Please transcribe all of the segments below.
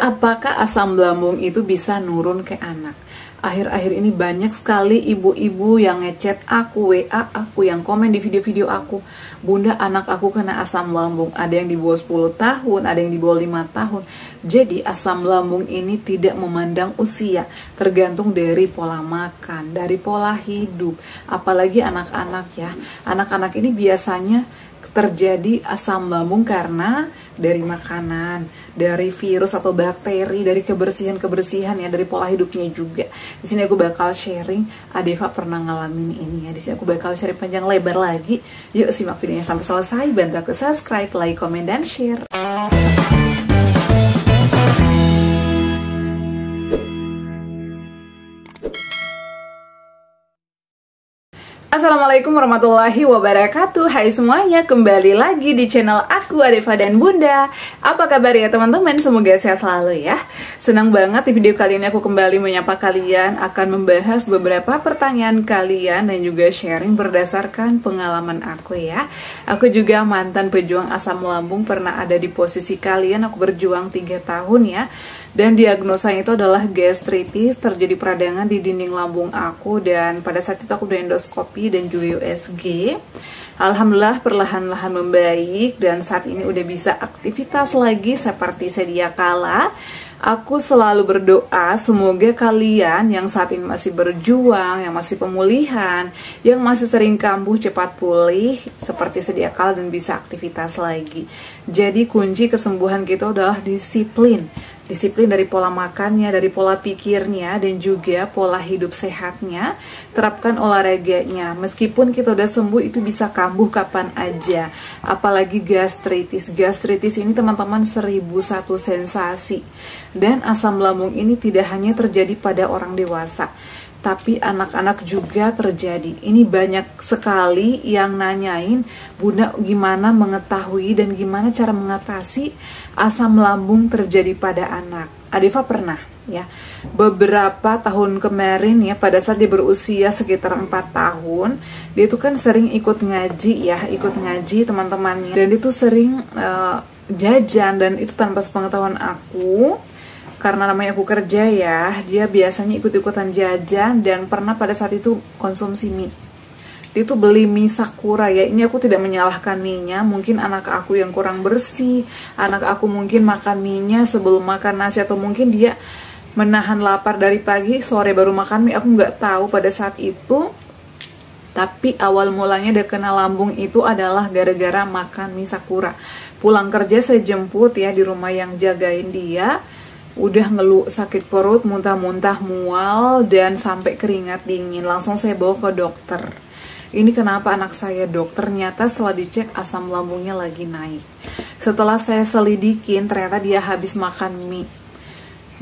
Apakah asam lambung itu bisa nurun ke anak? Akhir-akhir ini banyak sekali ibu-ibu yang ngechat aku, WA aku, yang komen di video-video aku, "Bunda, anak aku kena asam lambung." Ada yang di bawah 10 tahun, ada yang di bawah 5 tahun. Jadi asam lambung ini tidak memandang usia, tergantung dari pola makan, dari pola hidup. Apalagi anak-anak ya. Anak-anak ini biasanya terjadi asam lambung karena dari makanan, dari virus atau bakteri, dari kebersihan ya, dari pola hidupnya juga. Di sini aku bakal sharing, Adeva pernah ngalamin ini ya. Di sini aku bakal sharing panjang lebar lagi. Yuk simak videonya sampai selesai, bantu aku subscribe, like, komen, dan share. Assalamualaikum warahmatullahi wabarakatuh. Hai semuanya, kembali lagi di channel aku, Adeva dan Bunda. Apa kabar ya teman-teman? Semoga sehat selalu ya. Senang banget di video kali ini aku kembali menyapa kalian, akan membahas beberapa pertanyaan kalian dan juga sharing berdasarkan pengalaman aku ya. Aku juga mantan pejuang asam lambung, pernah ada di posisi kalian. Aku berjuang 3 tahun ya. Dan diagnosanya itu adalah gastritis, terjadi peradangan di dinding lambung aku, dan pada saat itu aku udah endoskopi dan juga USG. Alhamdulillah perlahan-lahan membaik dan saat ini udah bisa aktivitas lagi seperti sedia kala. Aku selalu berdoa semoga kalian yang saat ini masih berjuang, yang masih pemulihan, yang masih sering kambuh cepat pulih seperti sedia kala dan bisa aktivitas lagi. Jadi kunci kesembuhan kita adalah disiplin. Disiplin dari pola makannya, dari pola pikirnya, dan juga pola hidup sehatnya. Terapkan olahraganya. Meskipun kita udah sembuh, itu bisa kambuh kapan aja. Apalagi gastritis. Gastritis ini teman-teman 1001 sensasi. Dan asam lambung ini tidak hanya terjadi pada orang dewasa, tapi anak-anak juga terjadi. Ini banyak sekali yang nanyain, "Bunda, gimana mengetahui dan gimana cara mengatasi asam lambung terjadi pada anak?" Adeva pernah ya, beberapa tahun kemarin ya, pada saat dia berusia sekitar 4 tahun, dia itu kan sering ikut ngaji ya, ikut ngaji teman-temannya, dan itu sering jajan, dan itu tanpa sepengetahuan aku. Karena namanya aku kerja ya, dia biasanya ikut-ikutan jajan, dan pernah pada saat itu konsumsi mie. Dia tuh beli mie Sakura ya, ini aku tidak menyalahkan mie-nya, mungkin anak aku yang kurang bersih, anak aku mungkin makan mie-nya sebelum makan nasi, atau mungkin dia menahan lapar dari pagi, sore baru makan mie, aku nggak tahu pada saat itu. Tapi awal mulanya dia kena lambung itu adalah gara-gara makan mie Sakura. Pulang kerja saya jemput ya di rumah yang jagain dia, udah ngeluh sakit perut, muntah-muntah, mual, dan sampai keringat dingin. Langsung saya bawa ke dokter. Ini kenapa anak saya, dok? Ternyata setelah dicek asam lambungnya lagi naik. Setelah saya selidikin, ternyata dia habis makan mie.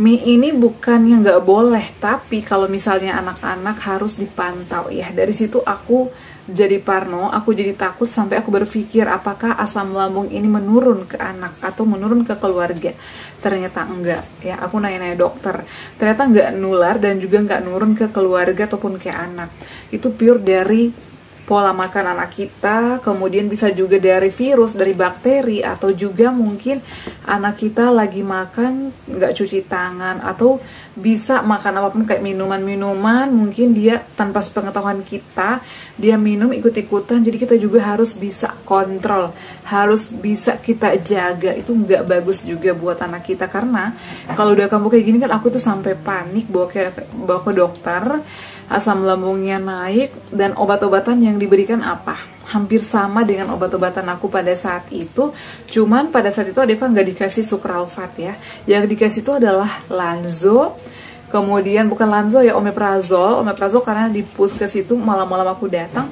Mie ini bukannya nggak boleh, tapi kalau misalnya anak-anak harus dipantau ya. Dari situ aku jadi parno, aku jadi takut, sampai aku berpikir apakah asam lambung ini menurun ke anak atau menurun ke keluarga. Ternyata enggak ya, aku nanya-nanya dokter, ternyata enggak nular dan juga enggak nurun ke keluarga ataupun ke anak. Itu pure dari pola makan anak kita, kemudian bisa juga dari virus, dari bakteri, atau juga mungkin anak kita lagi makan nggak cuci tangan, atau bisa makan apapun kayak minuman-minuman, mungkin dia tanpa sepengetahuan kita, dia minum ikut-ikutan. Jadi kita juga harus bisa kontrol, harus bisa kita jaga. Itu nggak bagus juga buat anak kita, karena kalau udah kambuh kayak gini kan, aku tuh sampai panik bawa ke dokter. Asam lambungnya naik, dan obat-obatan yang diberikan apa? Hampir sama dengan obat-obatan aku pada saat itu, cuman pada saat itu Adeva nggak dikasih sukralfat ya. Yang dikasih itu adalah Lanzo, kemudian bukan Lanzo ya, omeprazol karena di puskes itu malam-malam aku datang,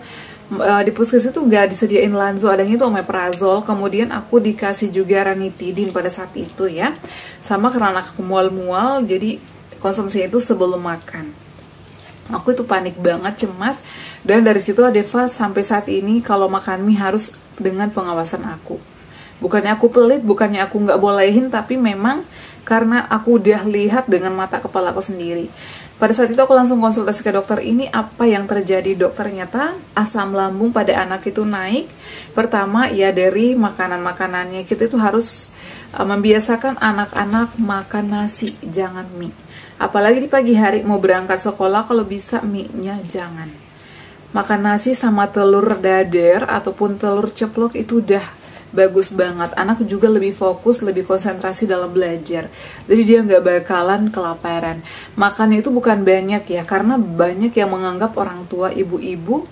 di puskes itu nggak disediain Lanzo, adanya itu omeprazol. Kemudian aku dikasih juga ranitidin pada saat itu ya, sama karena anak aku mual-mual, jadi konsumsi itu sebelum makan. Aku itu panik banget, cemas, dan dari situ Adeva sampai saat ini kalau makan mie harus dengan pengawasan aku. Bukannya aku pelit, bukannya aku nggak bolehin, tapi memang karena aku udah lihat dengan mata kepala aku sendiri. Pada saat itu aku langsung konsultasi ke dokter, ini apa yang terjadi dok? Ternyata asam lambung pada anak itu naik. Pertama ya dari makanan-makanannya, kita itu harus membiasakan anak-anak makan nasi, jangan mie. Apalagi di pagi hari mau berangkat sekolah, kalau bisa mie-nya jangan. Makan nasi sama telur dadar ataupun telur ceplok itu udah bagus banget. Anak juga lebih fokus, lebih konsentrasi dalam belajar. Jadi dia nggak bakalan kelaparan. Makannya itu bukan banyak ya, karena banyak yang menganggap orang tua, ibu-ibu,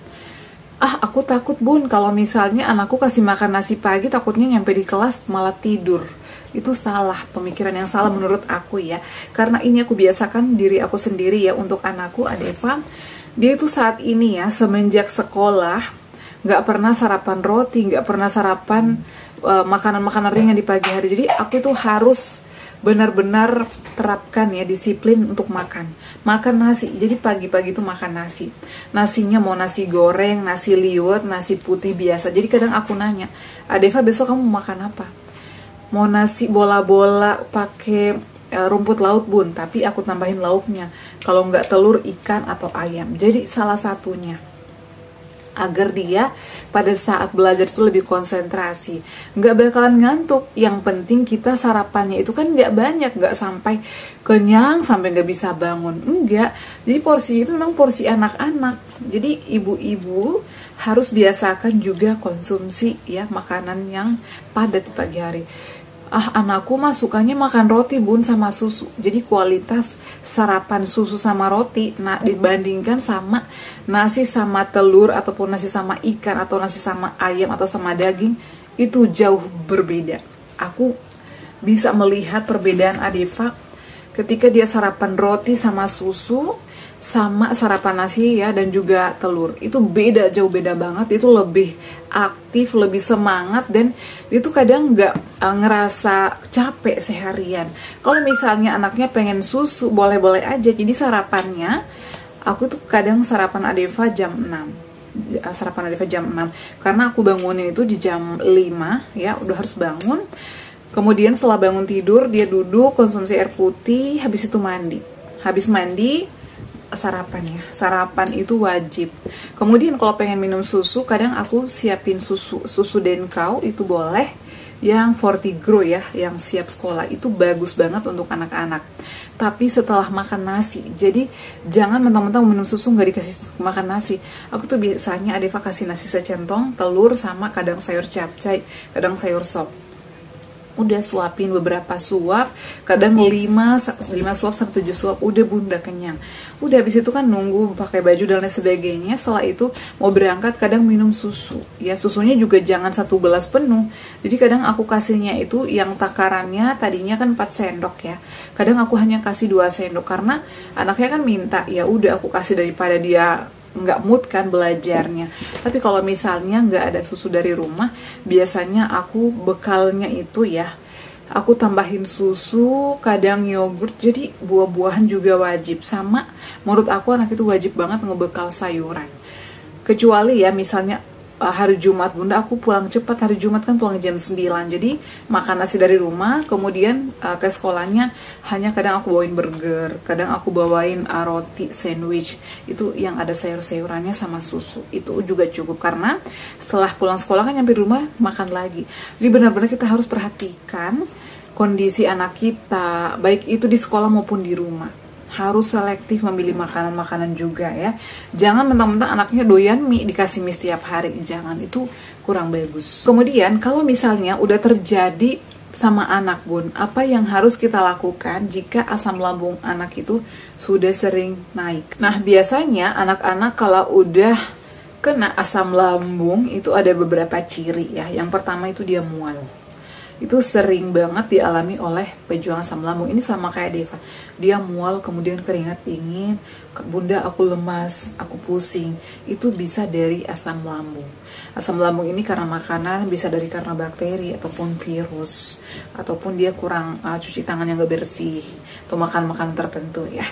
aku takut bun, kalau misalnya anakku kasih makan nasi pagi takutnya nyampe di kelas malah tidur. Itu salah, pemikiran yang salah menurut aku ya. Karena ini aku biasakan diri aku sendiri ya untuk anakku Adeva. Dia itu saat ini ya, semenjak sekolah nggak pernah sarapan roti, nggak pernah sarapan makanan-makanan ringan di pagi hari. Jadi aku itu harus benar-benar terapkan ya disiplin untuk makan nasi. Jadi pagi-pagi itu makan nasi. Nasinya mau nasi goreng, nasi liwet, nasi putih biasa. Jadi kadang aku nanya, Adeva besok kamu mau makan apa? Mau nasi bola-bola pakai rumput laut bun, tapi aku tambahin lauknya. Kalau nggak telur, ikan atau ayam. Jadi salah satunya agar dia pada saat belajar itu lebih konsentrasi, nggak bakalan ngantuk. Yang penting kita sarapannya itu kan nggak banyak, nggak sampai kenyang sampai nggak bisa bangun, enggak. Jadi porsi itu memang porsi anak-anak. Jadi ibu-ibu harus biasakan juga konsumsi ya makanan yang padat di pagi hari. Anakku mah sukanya makan roti bun sama susu. Jadi kualitas sarapan susu sama roti dibandingkan sama nasi sama telur ataupun nasi sama ikan atau nasi sama ayam atau sama daging, itu jauh berbeda. Aku bisa melihat perbedaan Adeva ketika dia sarapan roti sama susu sama sarapan nasi ya dan juga telur. Itu beda, jauh beda banget. Itu lebih aktif, lebih semangat, dan itu kadang nggak ngerasa capek seharian. Kalau misalnya anaknya pengen susu, boleh-boleh aja. Jadi sarapannya, aku tuh kadang sarapan Adeva jam 6. Sarapan Adeva jam 6 karena aku bangunin itu di jam 5 ya, udah harus bangun. Kemudian setelah bangun tidur, dia duduk, konsumsi air putih, habis itu mandi. Habis mandi, sarapan ya, sarapan itu wajib. Kemudian kalau pengen minum susu, kadang aku siapin susu Denkau, itu boleh, yang Fortigro ya, yang siap sekolah, itu bagus banget untuk anak-anak. Tapi setelah makan nasi, jadi jangan mentang-mentang minum susu nggak dikasih makan nasi. Aku tuh biasanya Adeva kasih nasi secentong, telur, sama kadang sayur capcay, kadang sayur sop. Udah suapin beberapa suap, kadang 5 suap sampai 7 suap, udah bunda kenyang. Udah habis itu kan nunggu pakai baju dan lain sebagainya. Setelah itu mau berangkat kadang minum susu. Ya susunya juga jangan 1 gelas penuh. Jadi kadang aku kasihnya itu yang takarannya tadinya kan 4 sendok ya. Kadang aku hanya kasih 2 sendok karena anaknya kan minta. Ya udah aku kasih daripada dia nggak mood kan belajarnya. Tapi kalau misalnya nggak ada susu dari rumah, biasanya aku bekalnya itu ya, aku tambahin susu, kadang yogurt. Jadi buah-buahan juga wajib. Sama menurut aku anak itu wajib banget ngebekal sayuran. Kecuali ya misalnya hari Jumat bunda, aku pulang cepat hari Jumat kan, pulang jam 9. Jadi makan nasi dari rumah, kemudian ke sekolahnya hanya kadang aku bawain burger, kadang aku bawain roti sandwich, itu yang ada sayur-sayurannya sama susu. Itu juga cukup karena setelah pulang sekolah kan nyampe rumah makan lagi. Jadi benar-benar kita harus perhatikan kondisi anak kita, baik itu di sekolah maupun di rumah. Harus selektif memilih makanan-makanan juga ya. Jangan mentang-mentang anaknya doyan mie dikasih mie setiap hari, jangan, itu kurang bagus. Kemudian kalau misalnya udah terjadi sama anak bun, apa yang harus kita lakukan jika asam lambung anak itu sudah sering naik? Nah biasanya anak-anak kalau udah kena asam lambung itu ada beberapa ciri ya. Yang pertama itu dia mual. Itu sering banget dialami oleh pejuang asam lambung. Ini sama kayak Deva, dia mual, kemudian keringat dingin, bunda aku lemas, aku pusing. Itu bisa dari asam lambung. Asam lambung ini karena makanan, bisa dari karena bakteri ataupun virus, ataupun dia kurang cuci tangan yang gak bersih, atau makan makanan tertentu ya.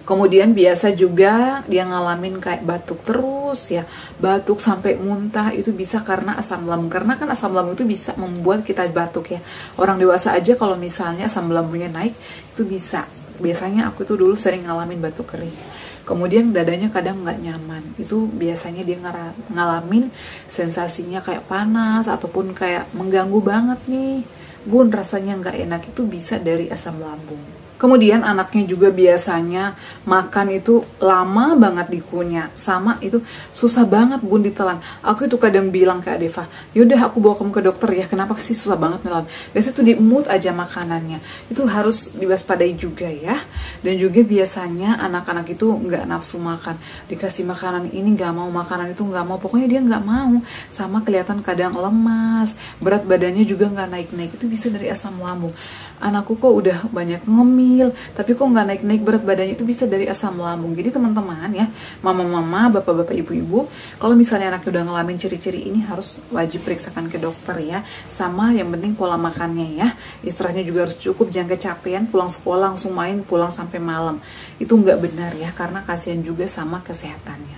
Kemudian biasa juga dia ngalamin kayak batuk terus ya, batuk sampai muntah, itu bisa karena asam lambung. Karena kan asam lambung itu bisa membuat kita batuk ya. Orang dewasa aja kalau misalnya asam lambungnya naik itu bisa. Biasanya aku tuh dulu sering ngalamin batuk kering. Kemudian dadanya kadang nggak nyaman. Itu biasanya dia ngalamin sensasinya kayak panas ataupun kayak mengganggu banget nih. Bun, rasanya nggak enak, itu bisa dari asam lambung. Kemudian anaknya juga biasanya makan itu lama banget dikunyah, sama itu susah banget Bun ditelan. Aku itu kadang bilang ke Adeva, yaudah aku bawa kamu ke dokter ya, kenapa sih susah banget nelan? Biasanya tuh diemut aja makanannya, itu harus diwaspadai juga ya. Dan juga biasanya anak-anak itu nggak nafsu makan, dikasih makanan ini nggak mau, makanan itu nggak mau, pokoknya dia nggak mau. Sama kelihatan kadang lemas, berat badannya juga nggak naik-naik, itu bisa dari asam lambung. Anakku kok udah banyak ngemil, tapi kok nggak naik-naik berat badannya, itu bisa dari asam lambung. Jadi teman-teman ya, mama-mama, bapak-bapak, ibu-ibu, kalau misalnya anaknya udah ngalamin ciri-ciri ini harus wajib periksakan ke dokter ya. Sama yang penting pola makannya ya, istirahatnya juga harus cukup, jangan kecapean, pulang sekolah langsung main, pulang sampai malam. Itu nggak benar ya, karena kasihan juga sama kesehatannya.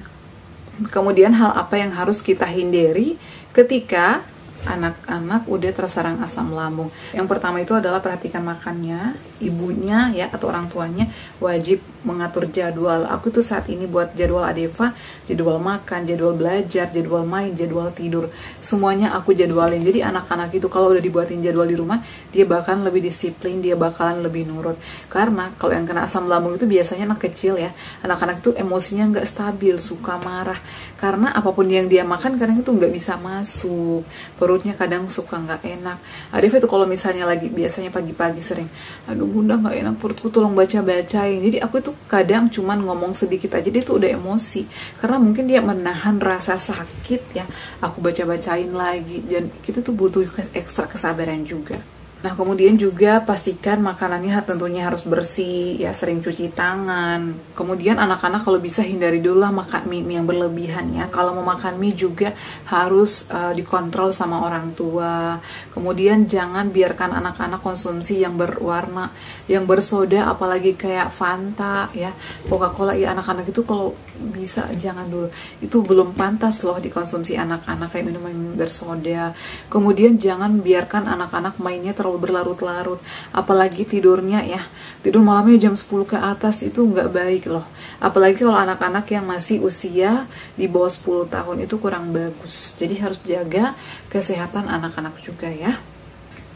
Kemudian hal apa yang harus kita hindari ketika anak-anak udah terserang asam lambung? Yang pertama itu adalah perhatikan makannya. Ibunya ya atau orang tuanya wajib mengatur jadwal. Aku tuh saat ini buat jadwal Adeva, jadwal makan, jadwal belajar, jadwal main, jadwal tidur, semuanya aku jadwalin. Jadi anak-anak itu kalau udah dibuatin jadwal di rumah, dia bakalan lebih disiplin, dia bakalan lebih nurut. Karena kalau yang kena asam lambung itu biasanya anak kecil ya, anak-anak itu emosinya nggak stabil, suka marah, karena apapun yang dia makan kadang itu nggak bisa masuk, perutnya kadang suka nggak enak. Adeva itu kalau misalnya lagi, biasanya pagi-pagi sering, aduh bunda nggak enak perutku, tolong baca-bacain. Jadi aku itu kadang cuman ngomong sedikit aja, dia tuh udah emosi, karena mungkin dia menahan rasa sakit ya, aku baca-bacain lagi. Dan kita tuh butuh ekstra kesabaran juga. Nah, kemudian juga pastikan makanannya tentunya harus bersih, ya sering cuci tangan. Kemudian anak-anak kalau bisa hindari dulu lah makan mie yang berlebihan ya. Kalau mau makan mie juga harus dikontrol sama orang tua. Kemudian jangan biarkan anak-anak konsumsi yang berwarna, yang bersoda, apalagi kayak Fanta ya, Coca-Cola ya. Anak-anak itu kalau bisa jangan dulu. Itu belum pantas loh dikonsumsi anak-anak, kayak minuman bersoda. Kemudian jangan biarkan anak-anak mainnya terlalu berlarut-larut, apalagi tidurnya ya, tidur malamnya jam 10 ke atas, itu nggak baik loh. Apalagi kalau anak-anak yang masih usia di bawah 10 tahun, itu kurang bagus. Jadi harus jaga kesehatan anak-anak juga ya.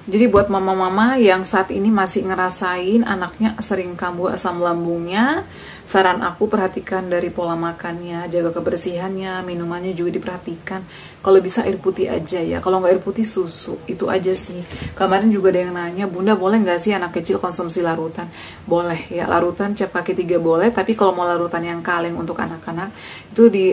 Jadi buat mama-mama yang saat ini masih ngerasain anaknya sering kambuh asam lambungnya, saran aku perhatikan dari pola makannya, jaga kebersihannya, minumannya juga diperhatikan. Kalau bisa air putih aja ya, kalau nggak air putih susu, itu aja sih. Kemarin juga ada yang nanya, bunda boleh nggak sih anak kecil konsumsi larutan? Boleh ya, larutan cap kaki 3 boleh, tapi kalau mau larutan yang kaleng untuk anak-anak itu di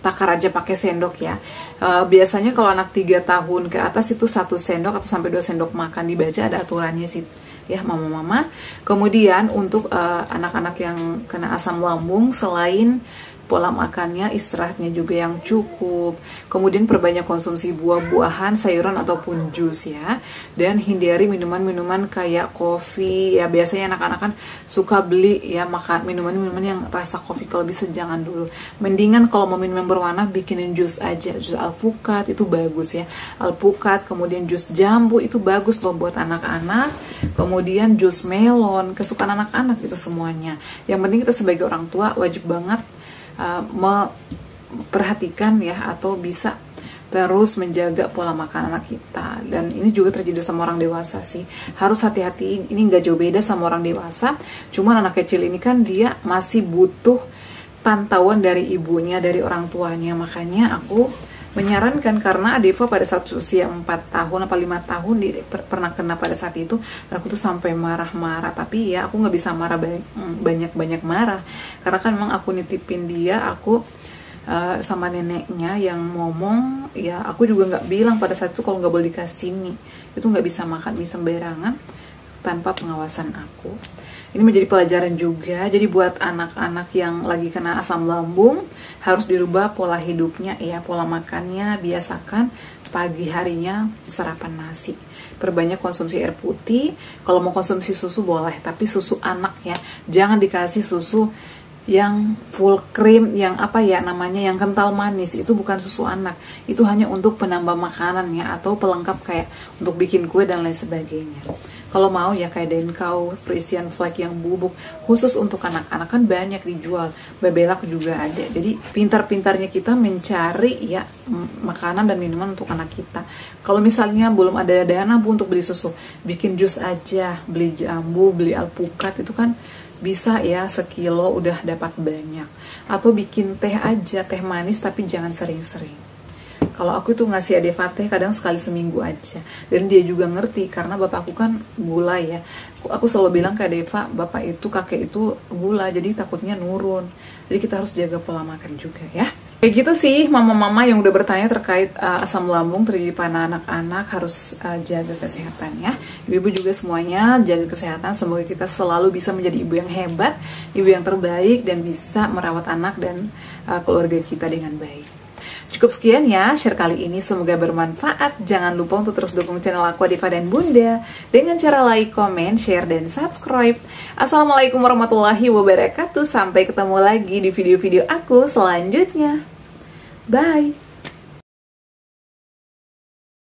takar aja pakai sendok ya. Biasanya kalau anak 3 tahun ke atas itu 1 sendok atau sampai 2 sendok makan, dibaca ada aturannya sih ya mama-mama. Kemudian untuk anak-anak yang kena asam lambung, selain pola makannya, istirahatnya juga yang cukup. Kemudian perbanyak konsumsi buah-buahan, sayuran ataupun jus ya. Dan hindari minuman-minuman kayak kopi ya. Biasanya anak-anak kan suka beli ya, makan minuman-minuman yang rasa kopi, kalau bisa jangan dulu. Mendingan kalau mau minum yang berwarna, bikinin jus aja. Jus alpukat itu bagus ya. Alpukat, kemudian jus jambu itu bagus loh buat anak-anak. Kemudian jus melon, kesukaan anak-anak itu semuanya. Yang penting kita sebagai orang tua wajib banget memperhatikan ya, atau bisa terus menjaga pola makan anak kita. Dan ini juga terjadi sama orang dewasa sih, harus hati-hati. Ini nggak jauh beda sama orang dewasa, cuman anak kecil ini kan dia masih butuh pantauan dari ibunya, dari orang tuanya. Makanya aku menyarankan, karena Adeva pada saat usia 4 tahun apa 5 tahun pernah kena pada saat itu, dan aku tuh sampai marah-marah. Tapi ya aku nggak bisa marah banyak-banyak marah, karena kan memang aku nitipin dia, aku sama neneknya yang ngomong ya. Aku juga nggak bilang pada saat itu kalau nggak boleh dikasih mie, itu nggak bisa makan mie sembarangan tanpa pengawasan aku. Ini menjadi pelajaran juga. Jadi buat anak-anak yang lagi kena asam lambung, harus dirubah pola hidupnya ya, pola makannya. Biasakan pagi harinya sarapan nasi, perbanyak konsumsi air putih. Kalau mau konsumsi susu boleh, tapi susu anak ya, jangan dikasih susu yang full cream, yang apa ya namanya, yang kental manis. Itu bukan susu anak, itu hanya untuk penambah makanan ya, atau pelengkap kayak untuk bikin kue dan lain sebagainya. Kalau mau ya kayak Denkau, Frisian Flag yang bubuk khusus untuk anak-anak kan banyak dijual. Babelak juga ada. Jadi pintar-pintarnya kita mencari ya makanan dan minuman untuk anak kita. Kalau misalnya belum ada dana Bu untuk beli susu, bikin jus aja, beli jambu, beli alpukat itu kan bisa ya, sekilo udah dapat banyak. Atau bikin teh aja, teh manis tapi jangan sering-sering. Kalau aku tuh ngasih Adeva teh kadang sekali seminggu aja. Dan dia juga ngerti karena bapak aku kan gula ya. Aku selalu bilang ke Adeva, bapak itu, kakek itu gula, jadi takutnya nurun. Jadi kita harus jaga pola makan juga ya. Kayak gitu sih mama-mama yang udah bertanya terkait asam lambung terjadi pada anak-anak, harus jaga kesehatan ya. Ibu-ibu juga semuanya jaga kesehatan. Semoga kita selalu bisa menjadi ibu yang hebat, ibu yang terbaik, dan bisa merawat anak dan keluarga kita dengan baik. Cukup sekian ya share kali ini, semoga bermanfaat. Jangan lupa untuk terus dukung channel aku Adeva dan Bunda dengan cara like, komen, share, dan subscribe. Assalamualaikum warahmatullahi wabarakatuh. Sampai ketemu lagi di video-video aku selanjutnya. Bye.